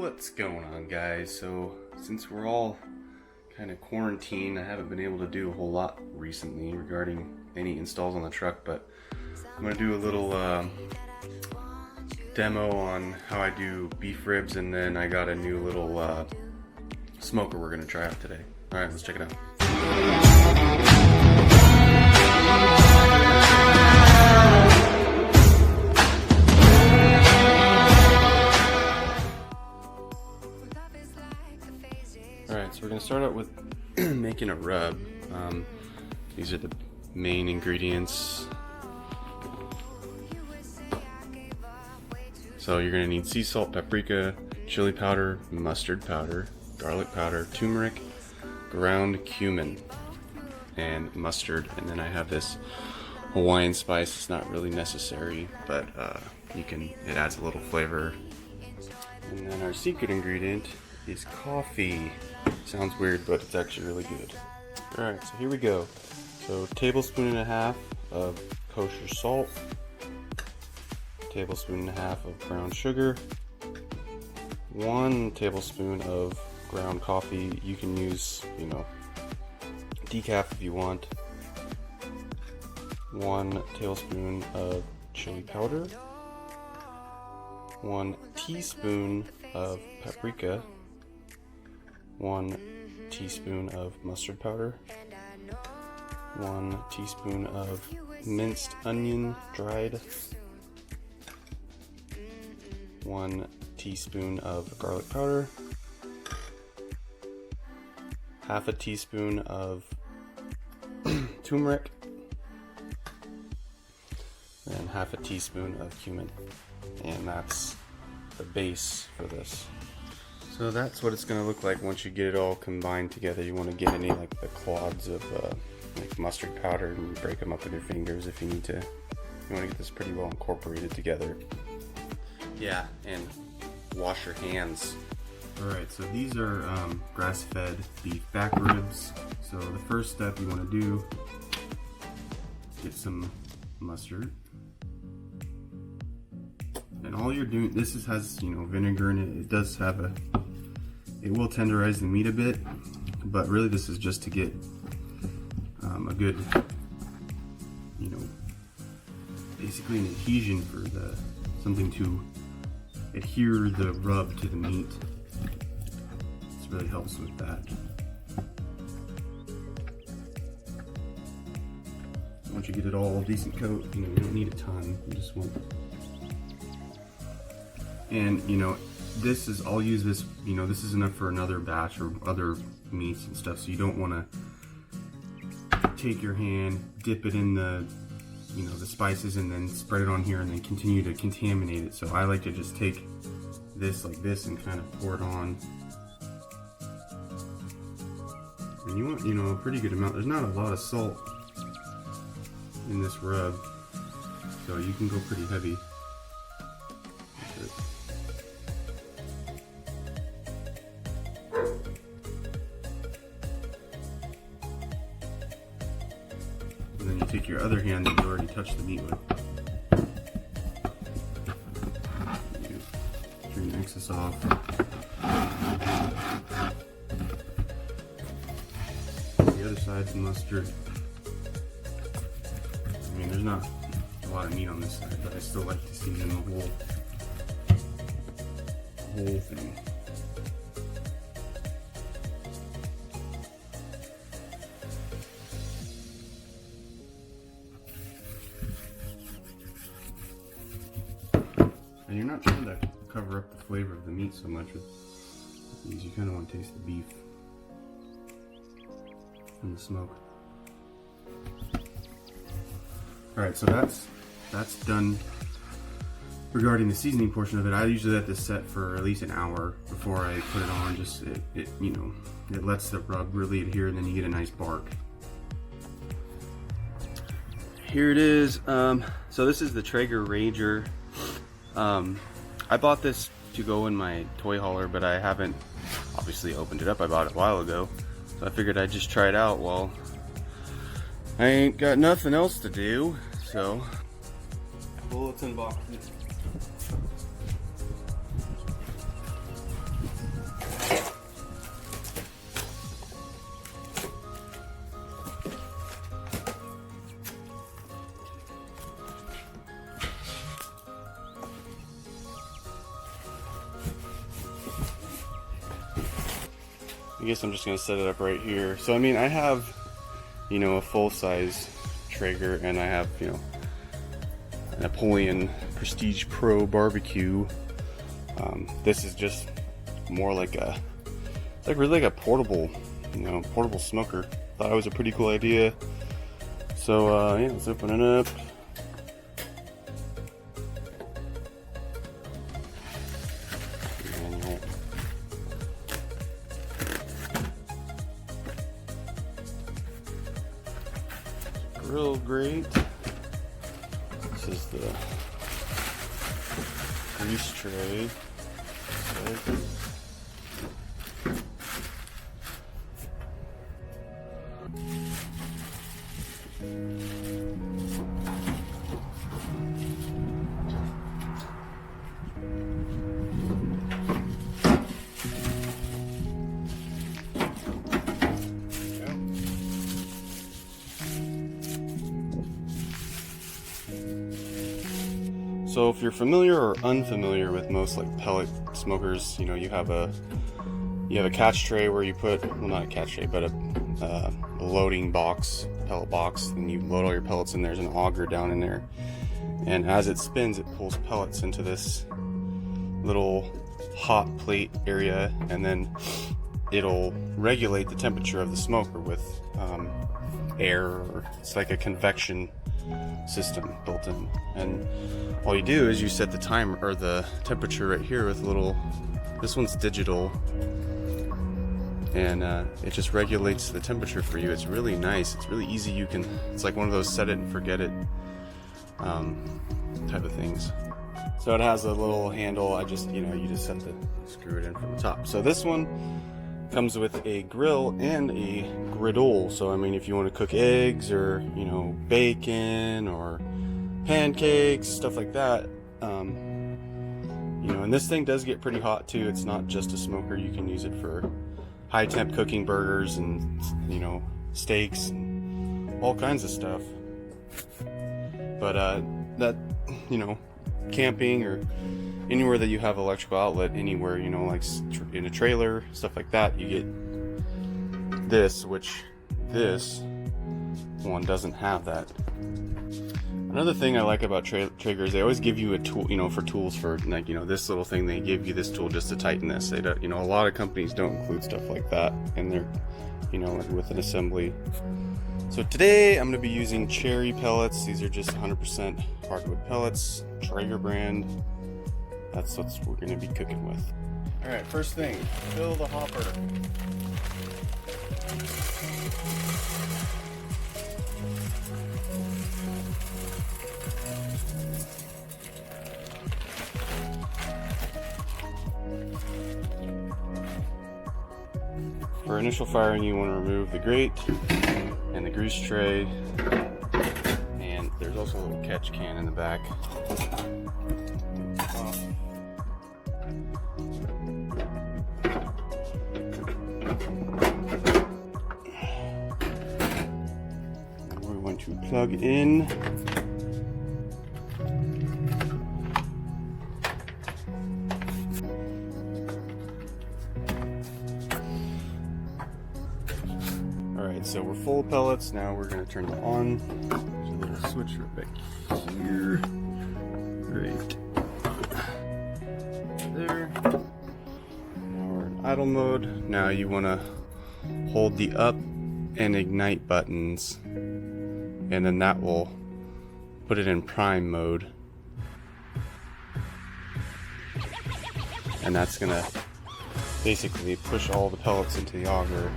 What's going on, guys? So since we're all kind of quarantined, I haven't been able to do a whole lot recently regarding any installs on the truck, but I'm going to do a little demo on how I do beef ribs, and then I got a new little smoker we're going to try out today. Alright, let's check it out. Alright, so we're going to start out with making a rub. These are the main ingredients. So you're going to need sea salt, paprika, chili powder, mustard powder, garlic powder, turmeric, ground cumin, and mustard. And then I have this Hawaiian spice. It's not really necessary, but it adds a little flavor. And then our secret ingredient is coffee. Sounds weird, but it's actually really good. Alright, so here we go. So tablespoon and a half of kosher salt, tablespoon and a half of brown sugar, 1 tablespoon of ground coffee. You can use, decaf if you want. 1 tablespoon of chili powder, 1 teaspoon of paprika, 1 teaspoon of mustard powder, 1 teaspoon of minced onion dried, 1 teaspoon of garlic powder, half a teaspoon of turmeric, and half a teaspoon of cumin. And that's the base for this. So that's what it's going to look like once you get it all combined together. You want to get any like the clods of like mustard powder and break them up with your fingers if you need to. You want to get this pretty well incorporated together. Yeah, and wash your hands. Alright, so these are grass-fed beef back ribs. So the first step you want to do, get some mustard. And all you're doing, this has vinegar in it. It does have it will tenderize the meat a bit, but really this is just to get a good, basically an adhesion for something to adhere the rub to the meat. This really helps with that. So once you get it all decent coat, you don't need a ton. You just want. And this is, I'll use this, this is enough for another batch or other meats and stuff, so you don't want to take your hand, dip it in the spices, and then spread it on here and then continue to contaminate it. So I like to just take this like this and kind of pour it on. And you want, a pretty good amount. There's not a lot of salt in this rub, so you can go pretty heavy. And then you take your other hand that you already touched the meat with. You turn the excess off. The other side's mustard. I mean, there's not a lot of meat on this side, but I still like to season the whole thing. And you're not trying to cover up the flavor of the meat so much with these. You kind of want to taste the beef and the smoke. Alright, so that's done regarding the seasoning portion of it. I usually let this set for at least an hour before I put it on. Just it lets the rub really adhere, and then you get a nice bark. Here it is. So this is the Traeger Ranger. I bought this to go in my toy hauler, but I haven't obviously opened it up. I bought it a while ago, so I figured I'd just try it out while I ain't got nothing else to do. So, well, let's unbox it. guess I'm just gonna set it up right here. So I mean, I have, you know, a full-size Traeger, and I have, you know, a Napoleon Prestige Pro barbecue. This is just more like a, it's like really like a portable, you know, portable smoker. Thought it was a pretty cool idea. So yeah, let's open it up. Grill grate. This is the grease tray. So if you're familiar or unfamiliar with most like pellet smokers, you know, you have a catch tray where you put, well, not a catch tray, but a loading box, pellet box, and you load all your pellets in. There's an auger down in there, and as it spins, it pulls pellets into this little hot plate area, and then it'll regulate the temperature of the smoker with air. It's like a convection system built in, and all you do is you set the time or the temperature right here with a little, this one's digital, and it just regulates the temperature for you. It's really nice. It's really easy. You can, it's like one of those set it and forget it type of things. So it has a little handle. I just, you know, you just have to screw it in from the top. So this one comes with a grill and a griddle. So I mean, if you want to cook eggs or, you know, bacon or pancakes, stuff like that, you know, and this thing does get pretty hot too. It's not just a smoker. You can use it for high temp cooking burgers and, you know, steaks and all kinds of stuff. But that, you know, camping or anywhere that you have electrical outlet, anywhere, you know, like in a trailer, stuff like that, you get this, which this one doesn't have that. Another thing I like about Traeger is they always give you a tool, you know, for tools for, like, you know, this little thing, they give you this tool just to tighten this. They don't, you know, a lot of companies don't include stuff like that in their, you know, with an assembly. So today I'm going to be using cherry pellets. These are just 100% hardwood pellets, Traeger brand. That's what we're going to be cooking with. All right, first thing, fill the hopper. For initial firing, you want to remove the grate and the grease tray, and there's also a little catch can in the back. We're going to plug in so we're full of pellets. Now we're going to turn it on. There's a little switch right back here. Great. There. Now we're in idle mode. Now you want to hold the up and ignite buttons, and then that will put it in prime mode. And that's going to basically push all the pellets into the auger.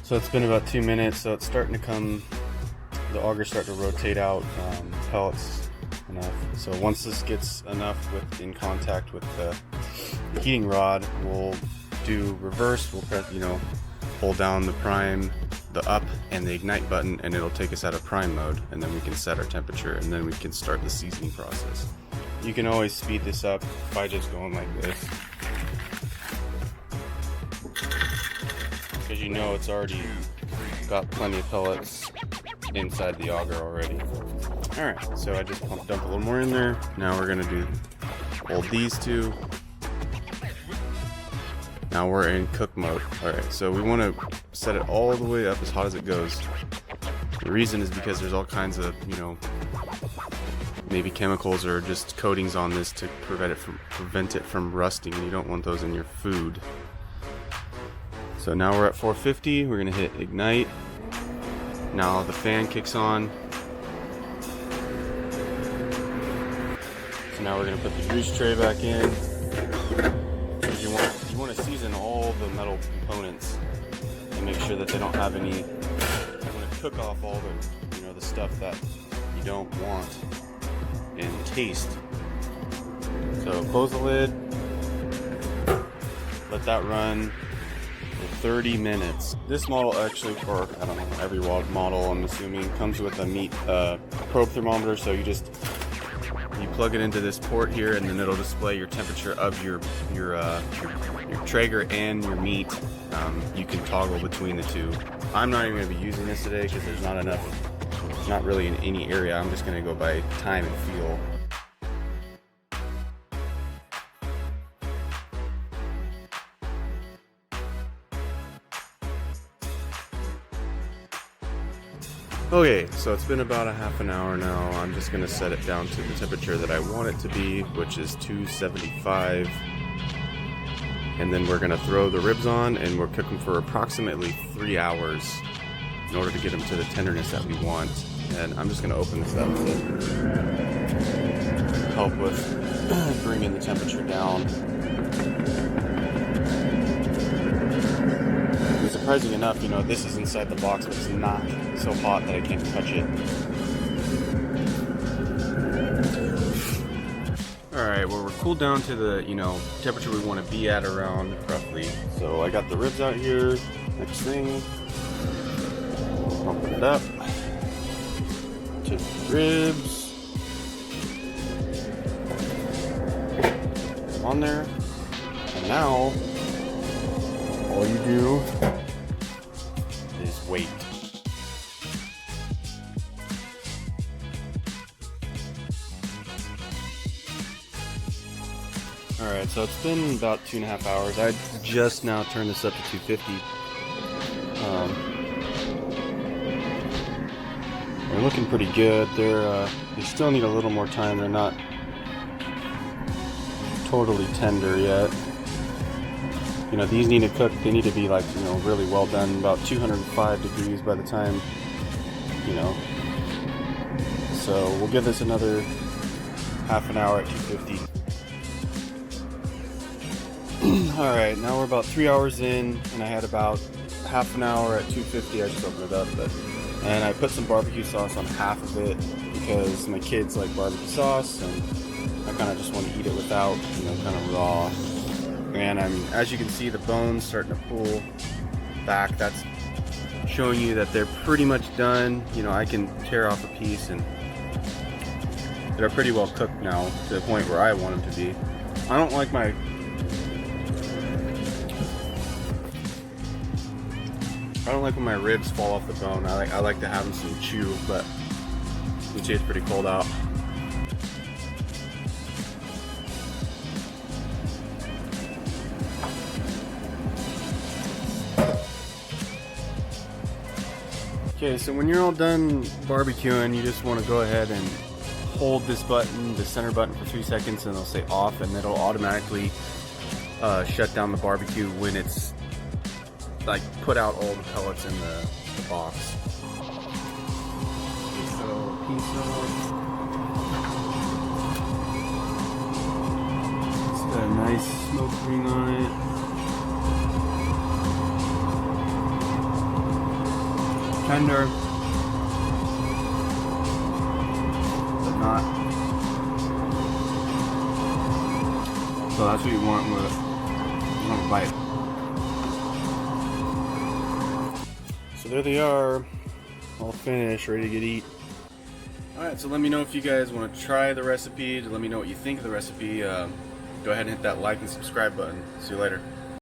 So it's been about 2 minutes, so it's starting to come, the auger's starting to rotate out pellets enough. So once this gets enough in contact with the heating rod, we'll do reverse. We'll press, you know, hold down the prime, the up, and the ignite button, and it'll take us out of prime mode, and then we can set our temperature, and then we can start the seasoning process. You can always speed this up by just going like this, because you know it's already got plenty of pellets inside the auger already. Alright, so I just dump a little more in there. Now we're going to hold these two, Now we're in cook mode. Alright, so we want to set it all the way up as hot as it goes. The reason is because there's all kinds of, you know, maybe chemicals or just coatings on this to prevent it from rusting, and you don't want those in your food. So now we're at 450, we're going to hit ignite. Now the fan kicks on. So now we're going to put the grease tray back in. You want to season all the metal components and make sure that they don't have any. You want to cook off all the, you know, the stuff that you don't want in taste. So close the lid. Let that run for 30 minutes. This model actually, or I don't know, every model I'm assuming comes with a meat probe thermometer. So you plug it into this port here, and then it'll display your temperature of your Traeger and your meat. You can toggle between the two. I'm not even going to be using this today because there's not enough, not really in any area. I'm just going to go by time and feel. Okay, so it's been about a half an hour now. I'm just going to set it down to the temperature that I want it to be, which is 275. And then we're going to throw the ribs on, and we'll cook them for approximately 3 hours in order to get them to the tenderness that we want. And I'm just going to open this up to help with bringing the temperature down. Surprising enough, you know, this is inside the box, but it's not so hot that I can't touch it. Alright, well, we're cooled down to the, you know, temperature we want to be at around roughly. So I got the ribs out here. Next thing, open it up to the ribs. On there. And now, all you do is wait. Alright, so it's been about 2.5 hours. I just now turned this up to 250. They're looking pretty good. They still need a little more time. They're not totally tender yet. You know, these need to cook. They need to be, like, you know, really well done, about 205 degrees by the time, you know. So we'll give this another half an hour at 250. Alright, now we're about 3 hours in, and I had about half an hour at 250. I just opened it up, and I put some barbecue sauce on half of it because my kids like barbecue sauce, and I kind of just want to eat it without, you know, kind of raw. And as you can see, the bones starting to pull back. That's showing you that they're pretty much done. You know, I can tear off a piece, and they're pretty well cooked now to the point where I want them to be. I don't like when my ribs fall off the bone. I like to have them some chew, but you can see it's pretty cold out. Okay, so when you're all done barbecuing, you just want to go ahead and hold this button, the center button, for 3 seconds, and it'll say off, and it'll automatically shut down the barbecue when it's like put out all the pellets in the box. So piece off. It's got a nice smoke ring on it. Tender, but not. So that's what you want with a bite. So there they are, all finished, ready to get eat. Alright, so let me know if you guys want to try the recipe. Let me know what you think of the recipe. Go ahead and hit that like and subscribe button. See you later.